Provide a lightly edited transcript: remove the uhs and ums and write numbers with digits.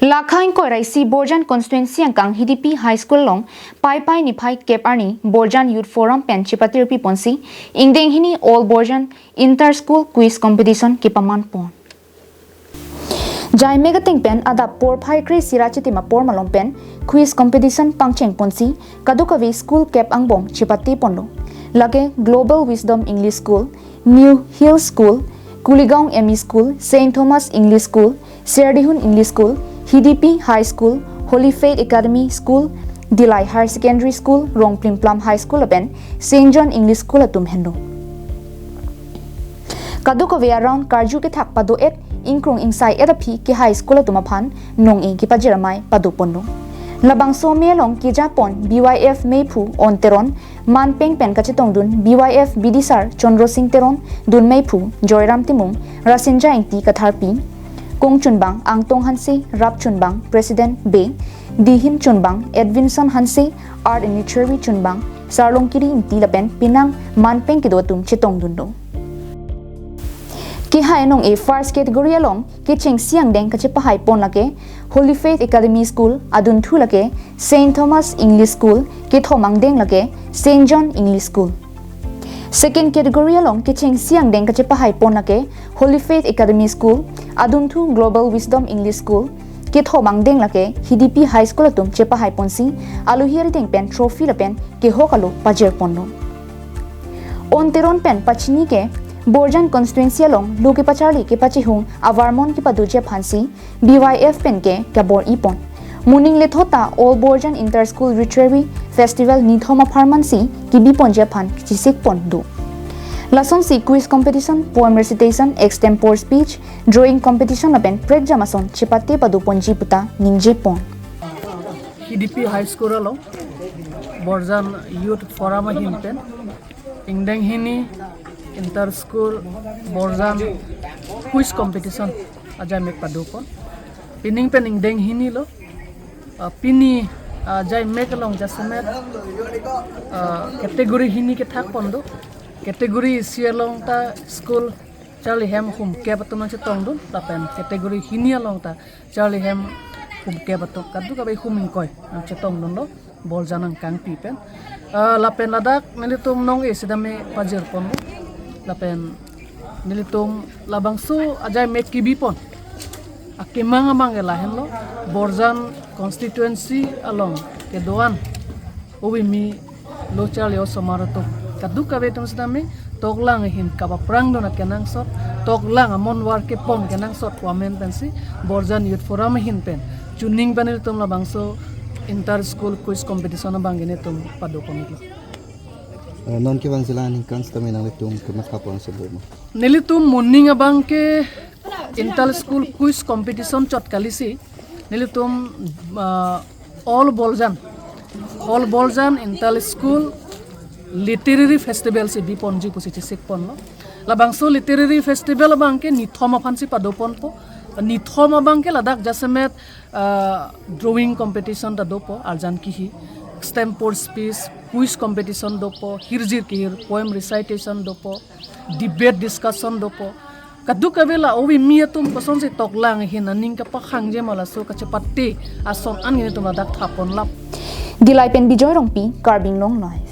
Lakhain ko raisi Borjan constituency ang kang HDP High School long pai ni pai kep arni Borjan Youth Forum pen chipatir pi ponsi Ingdeng Hini all Borjan inter school quiz competition kapaman pon. Jai megating pen ada por pai kri sirachiti ma por malom pen quiz competition pangcheng ponsi kadukavi school cap angbong chipati pondo. Lage Global Wisdom English School, New Hill School, Kuligaung ME School, St. Thomas English School, Serdihun English School, HDP High School, Holy Faith Academy School, Dilai Higher Secondary School, Rongplim Plum High School aben, St. John English School atum hendo. Kadukavi around Karju ke thak pado et ingkrong insai erapi ke high school atumaphan nong ing ki pajiramai padu pondo. Labang so melong ki Japon BYF Meipu on teron man peng pen kachitong dun BYF Bidisar Chondro Singh teron dun Meipu Joyram Timung Rasinja ingti katharpi Kong Chunbang ang Tong Hansi Rap Chunbang President Bay Dihim Chunbang Edwinson Hansi Art and Literary Chunbang Sarlong Kiri ingti lapen pinang man peng kidotum chitong dundo. Ki hai nong a first category along ki cheng siang deng kache pahay pon lake Holy Faith Academy School adun thu lake St. Thomas English School ki thomang deng lake St. John English School. Second category along ki cheng siang deng kache pahay pon lake Holy Faith Academy School adun thu Global Wisdom English School ki thomang deng lake HDP High School atum che pahay pon si alu hiari deng pen trophy la pen ki hokalo pajer ponno. On teron pen pachini ke Borjan constituency along Luki Pachali ki Pachihung Avarmon ki Paduje Phansi BYF pen ke Kabor Ipon Muning Lethota All Borjan Inter School Literary Festival Nithoma Pharmancy ki Bipon Japan Chisik Pon du Lason si quiz competition poem recitation extempore speech drawing competition apen prek jamason chipate padu ponji puta ningji pon HDP High School along Borjan Youth Forum himpen Ingdeng Hini Inter School Borjan quiz competition aja mek padupon pining pen Ingdeng Hini lo pini jai mek long jasemet category Hini ke thak pondo category sialong ta school Charlie Ham hum ke patun chetong dun tapen category Hini along ta Charlie Ham hum ke patok kadu ka bai huming koi chetong dun lo Borjan ang kang pipen lapen ladak nelitum nong e sidame pajer pondo lapen nilitum labang su ajay mek kibipon akimang amang elahen lo Borjan constituency along kedoan uwi mi lochal yo samarato kadu kabe tum sidame toklang hin kaba prang donat kenang sot toklang amon war ke pon kenang sot wamen pensi Borjan Youth Forum hin pen tuning panel tum labang su inter school quiz competition bangene tum padopon lo non ke bang sila ning kan stami nang litung ke makapon sebelum nilitum morning abang ke inter school quiz competition chot kalisi nilitum all Borjan inter school literary festival se biponji posisi sekpon lo labang so literary festival abang ke nithoma phansi padopon po nithoma abang ke ladak jasemet drawing competition ta dopo arjan kihi extempore speech quiz competition dopo hirjir kihir poem recitation dopo debate discussion dopo kadu kabela owi miatum pason se toklang hinaning ka pakhang je mala so ka chapatti ason an ngini tum ladak thapon lap Dilai pen bijoy rongpi carbing long life